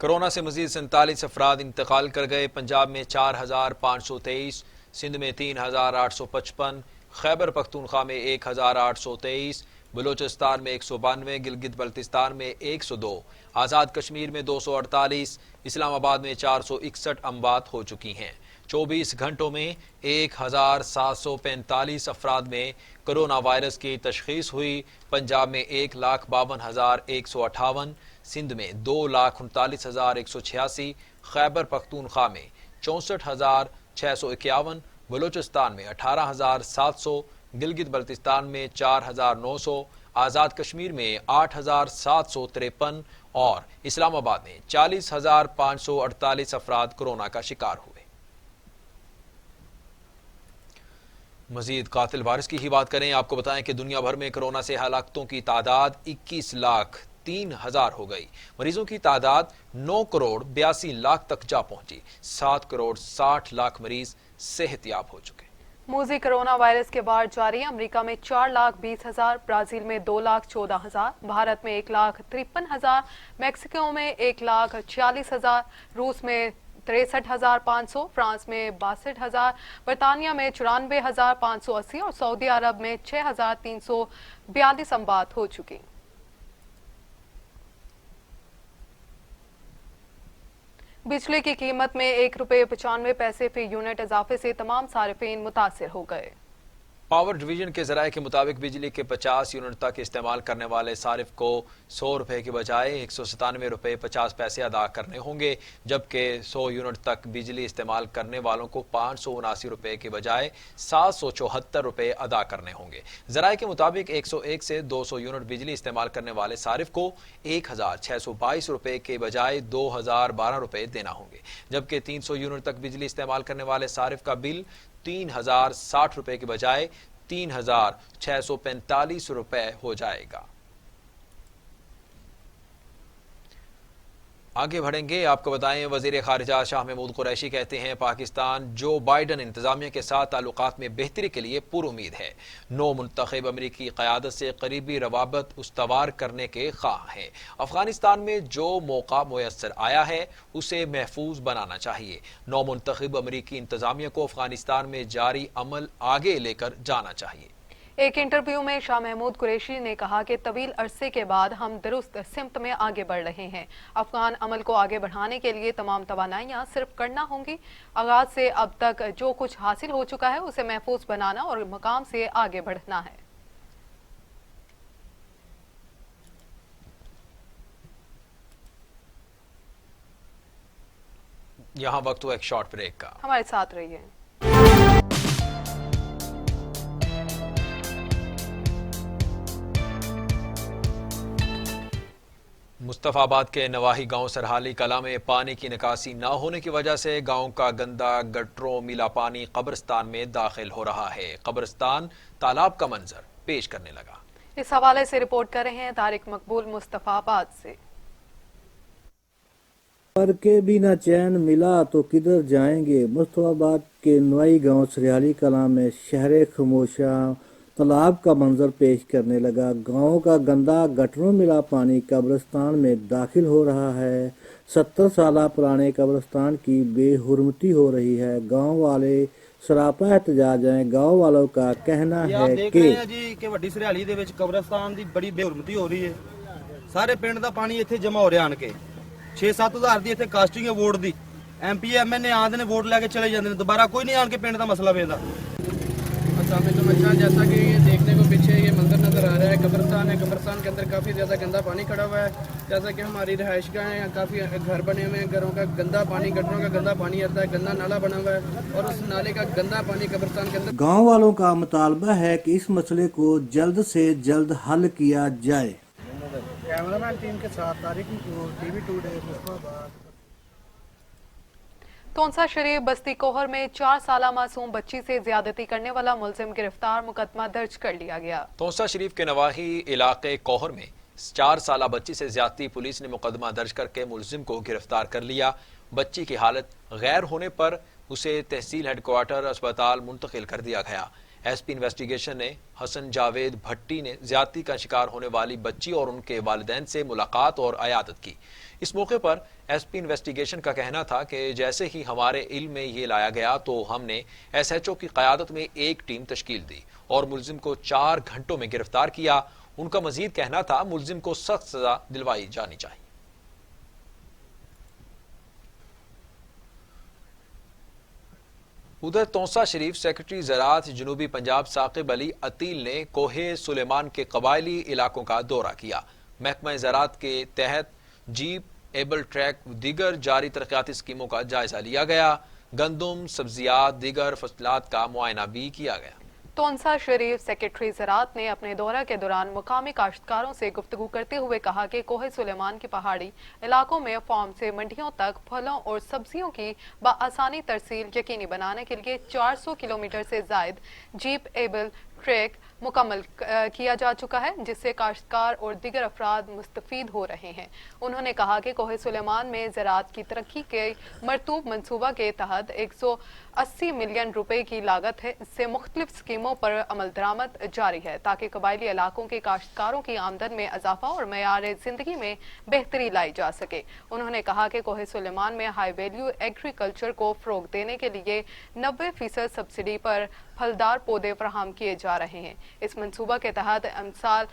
S2: कोरोना से मजीद 47 अफराद इंतकाल कर गए। पंजाब में 4,523, सिंध में 3,855, खैबर पख्तूनख्वा में 1,823, बलूचिस्तान में 192, गिलगित बल्तिस्तान में 102, आज़ाद कश्मीर में 248, इस्लामाबाद में 461 अमवात हो चुकी हैं। 24 घंटों में 1,745 अफराद में कोरोना वायरस की तशखीस हुई। पंजाब में 1,52,158, सिंध में 2,39,186, खैबर पख्तूनख्वा में 64,651, बलूचिस्तान में 18,700, गिलगित बल्तिस्तान में 4,900, आज़ाद कश्मीर में 8,753 और इस्लामाबाद में 40,548 अफराद कोरोना का शिकार हुए। मजीद कातिल वायरस की ही बात करें, आपको बताएं कि दुनिया भर में कोरोना से हलाकतों की तादाद 21,03,000 हो गई। मरीजों की तादाद 9,82,00,000 तक जा पहुंची। 7,60,00,000 मरीज सेहतियाब हो चुके।
S1: मूजी कोरोना वायरस के बाद जारी। अमेरिका में 4,20,000, ब्राजील में 2,14,000, भारत में 1,53,000, मैक्सिको में 1,46,000, रूस में 63,500, फ्रांस में 62,000, बरतानिया में 94,580 और सऊदी अरब में 6,342 अमवात हो चुकी। बिजली की कीमत में ₹1.95 फी यूनिट इजाफे से तमाम सारिफीन मुतासिर हो गए।
S2: पावर डिवीजन के जराये के मुताबिक बिजली के 50 यूनिट तक इस्तेमाल करने वाले सारिफ को ₹100 की बजाय ₹197.50 अदा करने होंगे, जबकि 100 यूनिट तक बिजली इस्तेमाल करने वालों को ₹579 की बजाय ₹774 अदा करने होंगे। जराये के मुताबिक 101 से 200 यूनिट बिजली इस्तेमाल करने वाले सारिफ को ₹1,622 के बजाय ₹2,012 देना होंगे, जबकि 300 यूनिट तक बिजली इस्तेमाल करने वाले सारिफ का बिल ₹3,060 की बजाय ₹3,645 हो जाएगा। आगे बढ़ेंगे, आपको बताएं वजीर खारिजा शाह महमूद कुरैशी कहते हैं पाकिस्तान जो बाइडन इंतजामिया के साथ ताल्लुकात में बेहतरी के लिए पुरुमीद है। नौ मुंतखब अमरीकी क़यादत से करीबी रवाबत उस्तवार करने के ख्वाह हैं। अफगानिस्तान में जो मौका मुयस्सर आया है उसे महफूज बनाना चाहिए। नौ मुंतखब अमरीकी इंतजामिया को अफगानिस्तान में जारी अमल आगे लेकर जाना चाहिए।
S1: एक इंटरव्यू में शाह महमूद कुरैशी ने कहा कि तवील अरसे के बाद हम दुरुस्त सिमत में आगे बढ़ रहे हैं। अफगान अमल को आगे बढ़ाने के लिए तमाम तवानाइयां सिर्फ करना होंगी। आगाज से अब तक जो कुछ हासिल हो चुका है उसे महफूज बनाना और मकाम से आगे बढ़ना है।
S2: यहाँ वक्त हुआ एक शॉर्ट ब्रेक का,
S1: हमारे साथ रहिए।
S2: मुस्तफाबाद के नवाही गांव सरहाली कला में पानी की निकासी न होने की वजह से गांव का गंदा गटरों मिला पानी कब्रिस्तान में दाखिल हो रहा है। कब्रिस्तान तालाब का मंजर पेश करने लगा।
S1: इस हवाले से रिपोर्ट कर रहे हैं तारिक मकबूल मुस्तफाबाद से।
S8: पर के बिना चैन मिला तो किधर जाएंगे। मुस्तफाबाद के नवाई गांव सरियाली कलां में शहर खमोशा तालाब का मंजर पेश करने लगा। गांव का गंदा गटरों मिला पानी कब्रिस्तान में दाखिल हो रहा है। 70 साल पुराने कब्रिस्तान की बेहुरमती हो रही है। गांव वाले सरापा एहतजाज हैं। गांव वालों का कहना है
S9: कि ਵੱਡੀ ਸਰਿਆਲੀ ਦੇ ਵਿੱਚ ਕਬਰਿਸਤਾਨ ਦੀ ਬੜੀ ਬੇਹੁਰਮਤੀ ਹੋ ਰਹੀ ਹੈ। ਸਾਰੇ ਪਿੰਡ ਦਾ ਪਾਣੀ ਇੱਥੇ ਜਮਾ ਹੋ ਰਿਹਾ ਆਣ ਕੇ 6-7 ਹਜ਼ਾਰ ਦੀ ਇੱਥੇ ਕਾਸਟਿੰਗ ਹੈ ਵੋਟ ਦੀ। ਐਮਪੀ ਐਮਐਨਏ ਆਉਂਦੇ ਨੇ ਵੋਟ ਲੈ ਕੇ ਚਲੇ ਜਾਂਦੇ ਨੇ, ਦੁਬਾਰਾ ਕੋਈ ਨਹੀਂ ਆਣ ਕੇ ਪਿੰਡ ਦਾ ਮਸਲਾ ਵੇਖਦਾ।
S10: जैसा कि ये देखने को पीछे ये मंजर नजर आ रहा है, कब्रिस्तान है। कब्रिस्तान के अंदर काफ़ी ज़्यादा गंदा पानी खड़ा हुआ है। जैसा कि हमारी रहायश गाहें हैं, काफ़ी घर बने हुए हैं, घरों का गंदा पानी, गटरों का गंदा पानी आता है, गंदा नाला बना हुआ है और उस नाले का गंदा पानी कब्रिस्तान के अंदर।
S8: गांव वालों का मुतालबा है कि इस मसले को जल्द से जल्द हल किया जाए।
S4: कैमरामैन टीम के साथ तारिक मकबूल, टीवी टुडे, मुस्तफाबाद।
S1: तोंसा शरीफ बस्ती कोहर में 4 साला मासूम बच्ची से ज्यादती करने वाला मुलजिम गिरफ्तार, मुकदमा दर्ज कर लिया गया।
S2: तोंसा शरीफ के नवाही इलाके कोहर में 4 साला बच्ची से ज्यादती, पुलिस ने मुकदमा दर्ज करके मुलजिम को गिरफ्तार कर लिया। बच्ची की हालत गैर होने पर उसे तहसील हेडक्वार्टर अस्पताल मुंतकिल कर दिया गया। एसपी इन्वेस्टिगेशन ने हसन जावेद भट्टी ने ज्यादती का शिकार होने वाली बच्ची और उनके वालिदैन से मुलाकात और अयादत की। इस मौके पर एसपी इन्वेस्टिगेशन का कहना था कि जैसे ही हमारे इल्म में ये लाया गया तो हमने एसएचओ की क़यादत में एक टीम तश्कील दी और मुलजिम को 4 घंटों में गिरफ्तार किया। उनका मजीद कहना था मुलजिम को सख्त सजा दिलवाई जानी चाहिए। उधर तोंसा शरीफ सेक्रेटरी ज़राअत जनूबी पंजाब साकिब अली अतील ने कोहे सुलेमान के कबायली इलाकों का दौरा किया। महकमा ज़राअत के तहत जीप, एबल ट्रैक, दीगर जारी तरक्याती स्कीमों का जायजा लिया गया। गंदम, सब्जियात, दीगर फसलात का मुआयना भी किया गया।
S1: तोंसा शरीफ सेक्रेटरी ज़राअत ने अपने दौरे के दौरान मुकामी काश्तकारों से गुफ्तगू करते हुए कहा कि कोहे सुलेमान की पहाड़ी इलाकों में फार्म से मंडियों तक फलों और सब्जियों की बआसानी तरसील यकीनी बनाने के लिए 400 किलोमीटर से जायद जीप, एबल ट्रैक मुकम्मल किया जा चुका है, जिससे काश्तकार और दीगर अफराद मुस्तफीद हो रहे हैं। उन्होंने कहा कि कोहे सुलेमान में ज़राअत की तरक्की के मरतूब मनसूबा के तहत 180 मिलियन रुपए की लागत है। इससे मुख्तलिफ स्कीमों पर अमल दरामद जारी है ताकि कबायली इलाकों के काश्तकारों की आमदन में इजाफा और मयार जिंदगी में बेहतरी लाई जा सके। उन्होंने कहा कि कोहे सुलेमान में हाई वैल्यू एग्रीकल्चर को फ़रोग देने के लिए 90% सब्सिडी पर फलदार पौधे फराहम किए जा रहे हैं। इस मंसूबा के तहत साल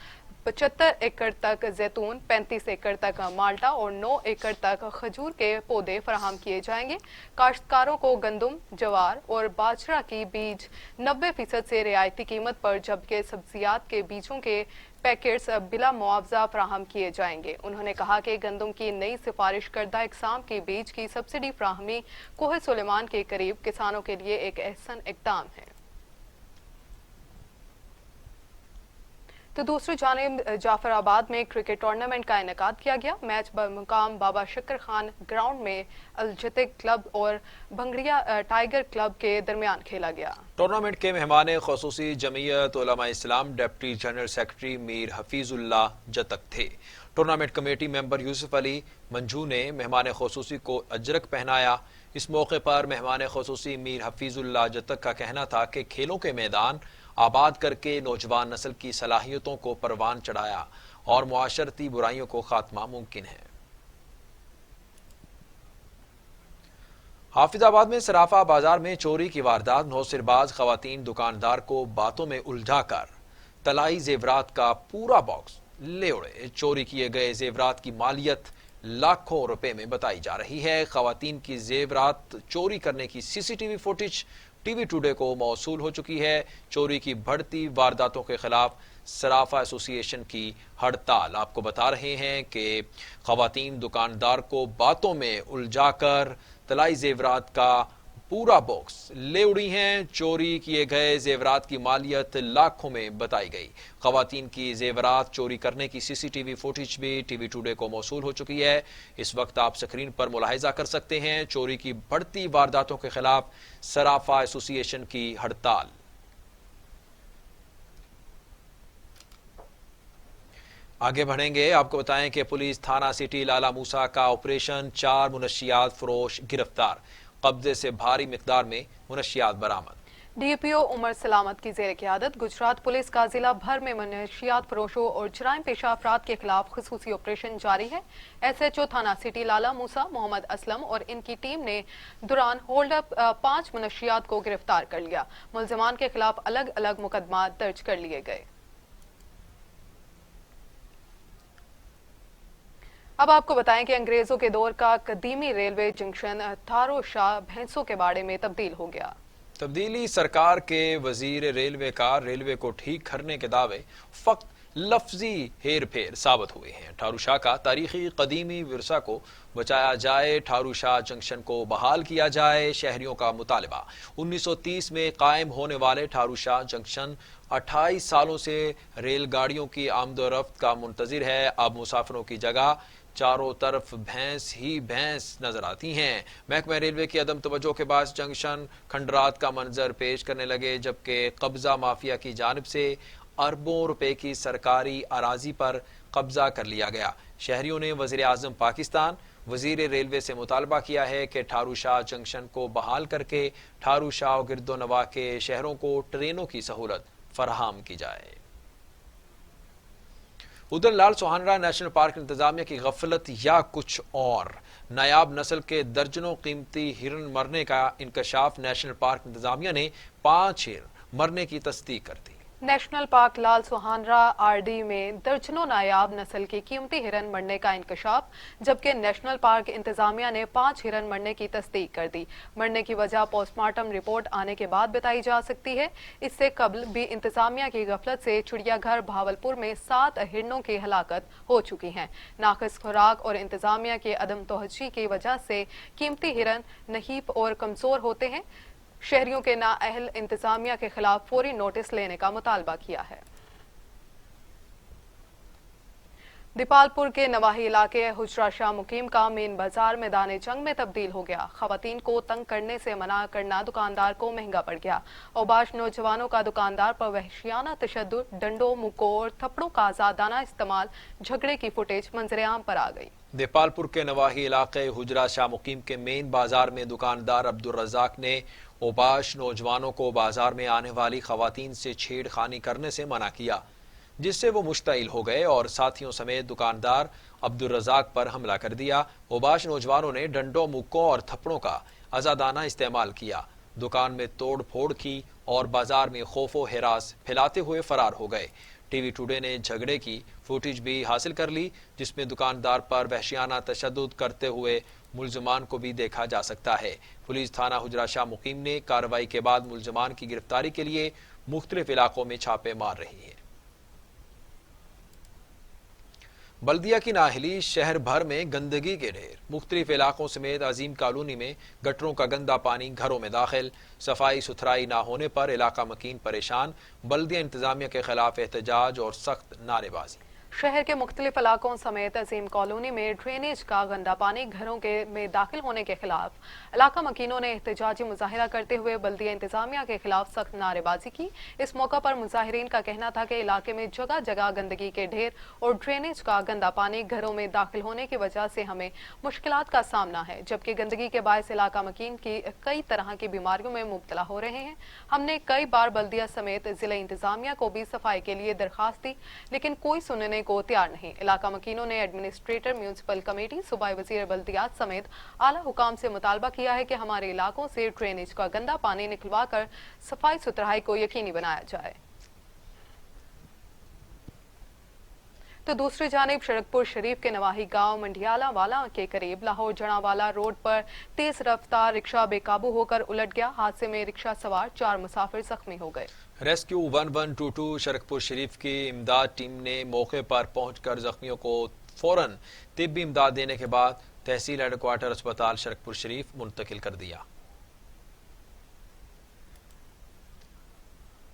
S1: 75 एकड़ तक जैतून, 35 एकड़ तक माल्टा और 9 एकड़ तक खजूर के पौधे फराहम किए जाएंगे। काश्तकारों को गंदम, जवार और बाजरा की बीज 90% से रियायती कीमत पर, जबकि सब्जियात के बीजों के पैकेट्स बिला मुआवजा फराहम किए जाएंगे। उन्होंने कहा कि गंदम की नई सिफारिश करदा इकसाम की बीज की सब्सिडी फराहमी कोहे सुलेमान के करीब किसानों के लिए एक अहसन इक़दाम है। तो दूसरी जानिब जाफराबाद में क्रिकेट टूर्नामेंट का इनेकाद किया गया। मैच बमुकाम बाबा शक्कर खान ग्राउंड में अलजतिक क्लब और भंगड़िया टाइगर क्लब के दरमियान खेला गया।
S2: टूर्नामेंट के मेहमान ख़ुसूसी Jamiat Ulema Islam deputy general secretary Mir Hafeezullah Jatak थे। Tournament committee member Yousuf Ali Manju ने मेहमान ख़ुसूसी को अजरक पहनाया। इस मौके पर मेहमान ख़ुसूसी मीर हफीजुल्लाह जतक का कहना था कि खेलों के मैदान आबाद करके नौजवान नस्ल की सलाहियतों को परवान चढ़ाया और मुआशरती बुराइयों को खात्मा मुमकिन है। हाफिजाबाद में सराफा बाजार में चोरी की वारदात। नौसिरबाज खवातीन दुकानदार को बातों में उलझाकर तलाई जेवरात का पूरा बॉक्स ले उड़े। चोरी किए गए जेवरात की मालियत लाखों रुपए में बताई जा रही है। खवातीन की जेवरात चोरी करने की सीसीटीवी फुटेज टीवी टुडे को मौसूल हो चुकी है। चोरी की बढ़ती वारदातों के खिलाफ सराफा एसोसिएशन की हड़ताल। आपको बता रहे हैं कि खवातीन दुकानदार को बातों में उलझाकर तलाई जेवरात का पूरा बॉक्स ले उड़ी हैं। चोरी किए गए जेवरात की मालियत लाखों में बताई गई। खवातीन की जेवरात चोरी करने की सीसीटीवी फुटेज भी टीवी टुडे को मौसूल हो चुकी है। इस वक्त आप स्क्रीन पर मुलाहिजा कर सकते हैं चोरी की बढ़ती वारदातों के खिलाफ सराफा एसोसिएशन की हड़ताल। आगे बढ़ेंगे, आपको बताएं कि पुलिस थाना सिटी लाला मूसा का ऑपरेशन, 4 मुनशियात फरोश गिरफ्तार, कब्जे से भारी मिकदार में मुनशियात बरामद।
S1: डीपीओ उमर सलामत की जेर क़यादत गुजरात पुलिस का जिला भर में मनशियात फरोशों और जराइम पेशा अफराद के खिलाफ खुसूसी ऑपरेशन जारी है। SHO थाना सिटी लाला मूसा मोहम्मद असलम और इनकी टीम ने दौरान होल्ड अप 5 मनशियात को गिरफ्तार कर लिया। मुल्जिमान के खिलाफ अलग अलग मुकदमा दर्ज कर लिए गए। अब आपको बताएं कि अंग्रेजों के दौर का कदीमी रेलवे जंक्शन थारो शाह भैंसों के बाड़े में तब्दील हो गया।
S2: तब्दीली सरकार के वजीर रेलवे का रेलवे को ठीक करने के दावे फक्त लफ्जी हेर फेर साबित हुए हैं। ठारू शाह का तारीखी कदीमी विरसा को बचाया जाए, ठारू शाह जंक्शन को बहाल किया जाए, शहरियों का मुतालबा। 1930 में कायम होने वाले ठारू शाह जंक्शन 28 सालों से रेलगाड़ियों की आमदोरफ्त का मुंतजिर है। अब मुसाफिरों की जगह चारों तरफ भैंस ही भैंस नजर आती हैं। महकमा रेलवे की अदम तवज्जो के बाद जंक्शन खंडरात का मंजर पेश करने लगे, जबकि कब्जा माफिया की जानिब से अरबों रुपए की सरकारी अराजी पर कब्जा कर लिया गया। शहरियों ने वजीर आजम पाकिस्तान, वजीर रेलवे से मुतालबा किया है कि ठारू शाह जंक्शन को बहाल करके ठारू शाह और गिरदो नवा के शहरों को ट्रेनों की सहूलत फराहम की जाए। उधर लाल सुहानरा नेशनल पार्क इंतजामिया की गफलत या कुछ और, नायाब नस्ल के दर्जनों कीमती हिरन मरने का इंकशाफ। नेशनल पार्क इंतजामिया ने 5 हिरन मरने की तस्दीक कर दी।
S1: नेशनल पार्क लाल सुहानरा RD में दर्जनों नायाब नस्ल की कीमती हिरन मरने का इंकशाफ, जबकि नेशनल पार्क इंतजामिया ने 5 हिरन मरने की तस्दीक कर दी। मरने की वजह पोस्टमार्टम रिपोर्ट आने के बाद बताई जा सकती है। इससे कबल भी इंतजामिया की गफलत से चिड़ियाघर भावलपुर में 7 हिरनों की हलाकत हो चुकी हैं। नाक़िस खुराक और इंतजामिया की अदम तवज्जो की वजह से कीमती हिरन नहीफ और कमजोर होते हैं। शहरियों के नाअहल इंतजामिया के खिलाफ फौरी नोटिस लेने का मुतालबा किया है। दीपालपुर के नवाही इलाके हुजरा शाह मुकीम का मेन बाजार मैदान जंग में तब्दील हो गया। खवातीन को तंग करने से मना करना दुकानदार को महंगा पड़ गया। औबाश नौजवानों का दुकानदार पर वहशियाना तशद्दुद, डंडों, मुक्कों और थप्पड़ों का आजादाना इस्तेमाल, झगड़े की फुटेज मंजरेआम पर आ गई।
S2: दीपालपुर के नवाही इलाके हुजरा शाह मुकीम के मेन बाजार में दुकानदार अब्दुल रज़ाक ने औबाश नौजवानों को बाजार में आने वाली खवातीन से छेड़खानी करने से मना किया, जिससे वो मुश्तइल हो गए और साथियों समेत दुकानदार अब्दुल रज़ाक पर हमला कर दिया। औबाश नौजवानों ने डंडों, मुक्कों और थप्पड़ों का आजादाना इस्तेमाल किया, दुकान में तोड़ फोड़ की और बाजार में खौफो हिरास फैलाते हुए फरार हो गए। टीवी टुडे ने झगड़े की फुटेज भी हासिल कर ली, जिसमें दुकानदार पर वहशियाना तशद्दुद करते हुए मुल्जिमान को भी देखा जा सकता है। पुलिस थाना हुजरा शाह मुकीम ने कार्रवाई के बाद मुल्जिमान की गिरफ्तारी के लिए मुख्तलिफ इलाकों में छापे मार रही है। बल्दिया की नाहली, शहर भर में गंदगी के ढेर, मुख्तलिफ इलाकों समेत अजीम कॉलोनी में गटरों का गंदा पानी घरों में दाखिल, सफाई सुथराई ना होने पर इलाका मकीन परेशान, बल्दिया इंतजामिया के खिलाफ एहतजाज और सख्त नारेबाजी।
S1: शहर के मुख्तलिफ इलाकों समेत अजीम कॉलोनी में ड्रेनेज का गंदा पानी घरों के में दाखिल होने के खिलाफ इलाका मकीनों ने एहतजाजी मुजाहिरा करते हुए बल्दिया इंतजामिया के खिलाफ सख्त नारेबाजी की। इस मौका पर मुजाहिरीन का कहना था कि इलाके में जगह जगह गंदगी के ढेर और ड्रेनेज का गंदा पानी घरों में दाखिल होने की वजह से हमें मुश्किलात का सामना है, जबकि गंदगी के बायस इलाका मकीन की कई तरह की बीमारियों में मुब्तला हो रहे हैं। हमने कई बार बल्दिया समेत जिला इंतजामिया को भी सफाई के लिए दरखास्त दी, लेकिन कोई सुनने को तैयार नहीं। इलाका मकीनों ने एडमिनिस्ट्रेटर, म्यूनिसिपल कमेटी, सूबाई वजीर बल्दियात समेत आला हुकाम से मुतालबा किया है कि हमारे इलाकों से ड्रेनेज का गंदा पानी निकलवा कर सफाई सुथराई को यकीनी बनाया जाए। तो दूसरी जानिब शरकपुर शरीफ के नवाही गांव मंडियाला वाला के करीब लाहौर जनावाला रोड पर तेज रफ्तार रिक्शा बेकाबू होकर उलट गया। हादसे में रिक्शा सवार 4 मुसाफिर जख्मी हो गए।
S2: रेस्क्यू 1122 शरकपुर शरीफ की इमदाद टीम ने मौके पर पहुंचकर जख्मियों को फौरन तिब्बी इमदाद देने के बाद तहसील हेडक्वार्टर अस्पताल शरकपुर शरीफ मुंतकिल कर दिया।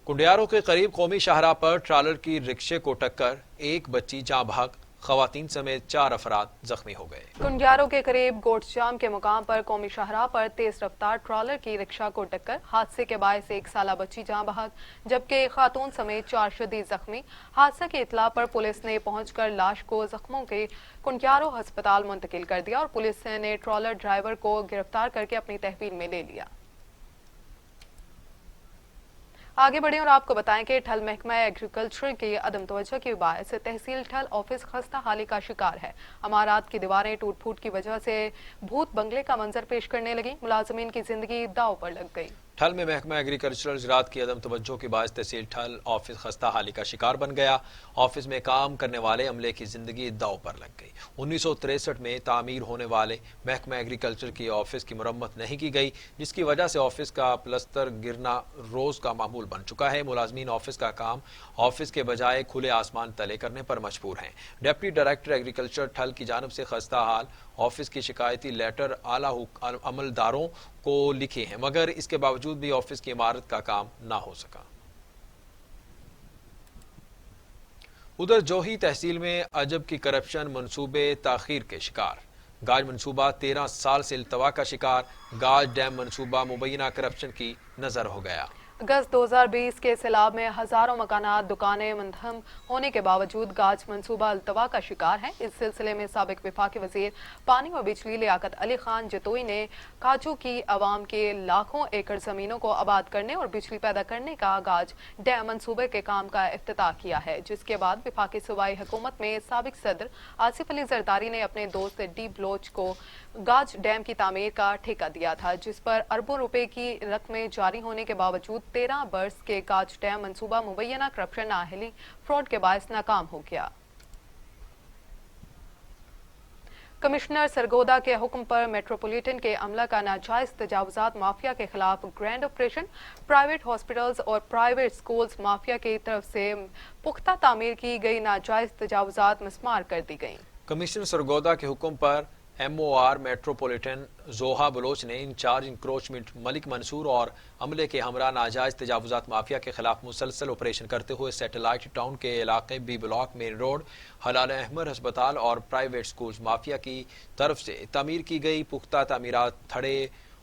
S2: कुंडियारों के करीब कौमी शाहराह पर ट्रालर की रिक्शे को टक्कर, एक बच्ची जाँ बहक खवातीन समेत 4 अफराद जख्मी हो गए।
S1: कुंजारों के करीब गोटजाम के मुकाम पर कौमी शाहराह पर तेज रफ्तार ट्रॉलर की रिक्शा को टक्कर, हादसे के बायस 1 साला बच्ची जाँ बहक जबकि खातून समेत 4 शदीद जख्मी। हादसे की इतला पर पुलिस ने पहुंचकर लाश को जख्मों के कुंजारों अस्पताल मुंतकिल कर दिया और पुलिस ने ट्रॉलर ड्राइवर को गिरफ्तार करके अपनी तहवील में ले लिया। आगे बढ़े और आपको बताएं कि ठल महकमा एग्रीकल्चर की अदम तवज्जो की बायस तहसील ठल ऑफिस खस्ता हाली का शिकार है। अमारात की दीवारें टूट फूट की वजह से भूत बंगले का मंजर पेश करने लगी, मुलाजमीन की जिंदगी दाव पर लग गई।
S2: ठल में महकमा एग्रीकल्चरल ज़राअत की अदम तवज्जो की बायस तहसील ठल ऑफिस खस्ता हाली का शिकार बन गया। ऑफिस में काम करने वाले अमले की जिंदगी दाव पर लग गई। 1963 में तामीर होने वाले महकमा एग्रीकल्चर की ऑफिस की मुरम्मत नहीं की गई, जिसकी वजह से ऑफिस का प्लस्तर गिरना रोज का मामूल बन चुका है। मुलाजमीन ऑफिस का काम ऑफिस के बजाय खुले आसमान तले करने पर मजबूर हैं। डिप्टी डायरेक्टर एग्रीकल्चर ठल की जानिब से खस्ता हाल ऑफिस की शिकायती लेटर आला अमलदारों को लिखे हैं, मगर इसके बावजूद भी ऑफिस की इमारत का काम ना हो सका। उधर जोही तहसील में अजब की करप्शन मंसूबे ताखीर के शिकार। गाज मंसूबा 13 साल से इल्तवा का शिकार। गाज डैम मंसूबा मुबैना करप्शन की नजर हो गया।
S1: अगस्त 2020 के सैलाब में हजारों मकानात दुकानें मंधम होने के बावजूद गाज मंसूबा अल्तवा का शिकार है। इस सिलसिले में साबिक वफाकी वजीर पानी और बिजली लियाकत अली खान जतोई ने काजू की अवाम के लाखों एकड़ जमीनों को आबाद करने और बिजली पैदा करने का गाज डैम मंसूबे के काम का इफ्तिताह किया है, जिसके बाद वफाकी सूबाई हुकूमत में साबिक सदर आसिफ अली जरदारी ने अपने दोस्त डी बलोच को गाज डैम की तामीर का ठेका दिया था, जिस पर अरबों रुपए की रकमें जारी होने के बावजूद 13 बरस के गाज डैम मंसूबा मुबैना करप्शन नाअहली फ्रॉड के बायस नाकाम हो गया। कमिश्नर सरगोदा के हुक्म पर मेट्रोपॉलिटन के अमला का नाजायज तजावुजात माफिया के खिलाफ ग्रैंड ऑपरेशन। प्राइवेट हॉस्पिटल्स और प्राइवेट स्कूल्स माफिया की तरफ से पुख्ता तामीर की गई नाजायज तजावुजात मिसमार कर दी गई।
S2: कमिश्नर सरगोदा के हुक्म पर MOR मेट्रोपॉलिटन जोहा बलोच ने इंचार्ज इंक्रोचमेंट मलिक मंसूर और अमले के हमरा नाजायज तजावुजात माफिया के खिलाफ मुसलसल ऑपरेशन करते हुए सैटेलाइट टाउन के इलाके बी ब्लॉक मेन रोड हलाल अहमद अस्पताल और प्राइवेट स्कूल्स माफिया की तरफ से तामीर की गई पुख्ता तामीरात थड़े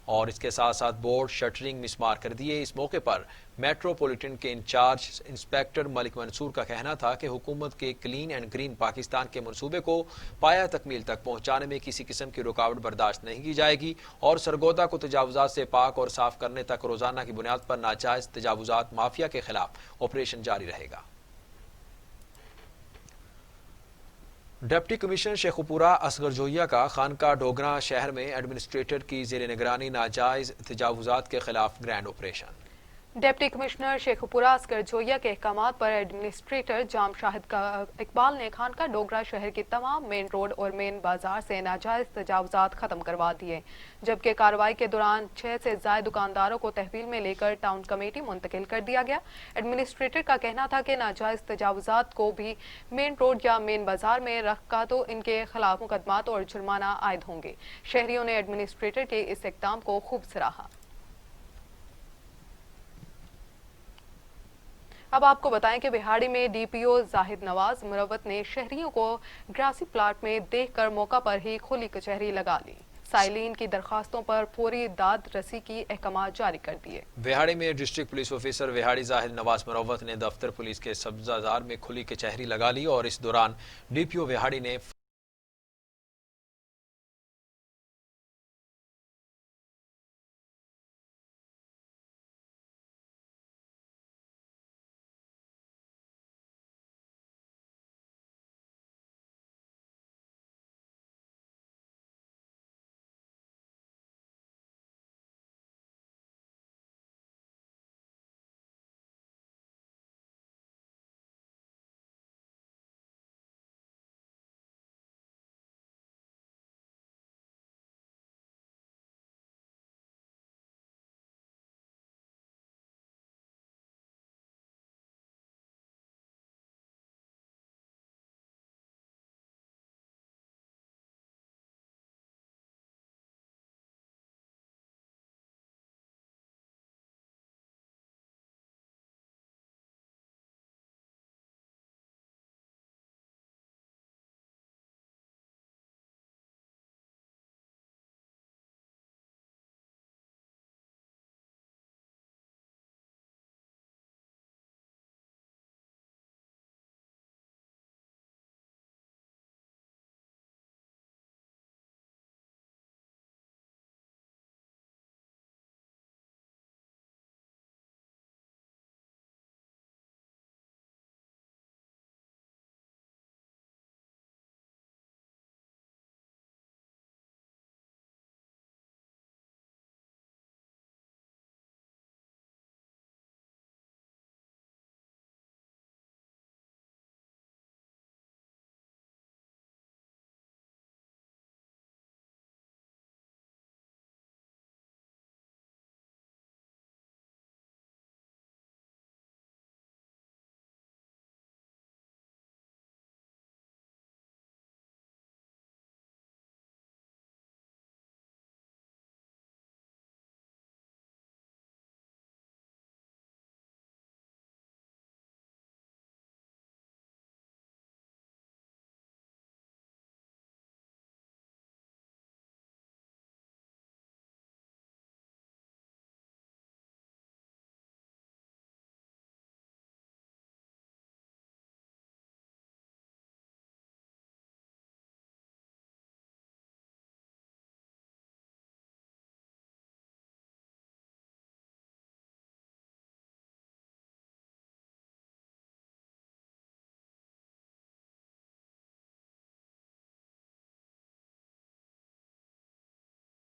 S2: और इसके साथ साथ बोर्ड शटरिंग मिसमार कर दिए। इस मौके पर मेट्रोपॉलिटन के इंचार्ज इंस्पेक्टर मलिक मंसूर का कहना था कि हुकूमत के क्लीन एंड ग्रीन पाकिस्तान के मंसूबे को पाया तकमील तक पहुंचाने में किसी किस्म की रुकावट बर्दाश्त नहीं की जाएगी और सरगोदा को तजावुजात से पाक और साफ करने तक रोजाना की बुनियाद पर नाजायज तजावुजात माफिया के खिलाफ ऑपरेशन जारी रहेगा। डिप्टी कमिश्नर शेखुपुरा असगर जोहिया का खानका डोगरा शहर में एडमिनिस्ट्रेटर की जेर निगरानी नाजायज तजावुजात के खिलाफ grand operation.
S1: Deputy commissioner Sheikhupura Asghar Johiya के अहकामात पर एडमिनिस्ट्रेटर जाम शाहिद इकबाल ने खानका डोगरा शहर की तमाम मेन रोड और मेन बाजार से नाजायज तजावुजात खत्म करवा दिए, जबकि कार्रवाई के दौरान 6 से ज्यादा दुकानदारों को तहवील में लेकर टाउन कमेटी मुंतकिल कर दिया गया। एडमिनिस्ट्रेटर का कहना था कि नाजायज तजावुजात को भी मेन रोड या मेन बाजार में रखा तो इनके खिलाफ मुकदमात और जुर्माना आयद होंगे। शहरियों ने एडमिनिस्ट्रेटर के इस इक़दाम को खूब सराहा। अब आपको बताएं कि बिहाड़ी में DPO जाहिद नवाज मुरवत ने शहरियों को ग्रासी प्लाट में देखकर मौका पर ही खुली कचहरी लगा ली। साइलिन की दरखास्तों पर फौरी दाद रसी की अहकाम जारी कर दिए। बिहाड़ी में डिस्ट्रिक्ट पुलिस ऑफिसर बिहाड़ी जाहिद नवाज मुरवत ने दफ्तर पुलिस के सब्जाजार में खुली कचहरी लगा ली और इस दौरान DPO बिहाड़ी ने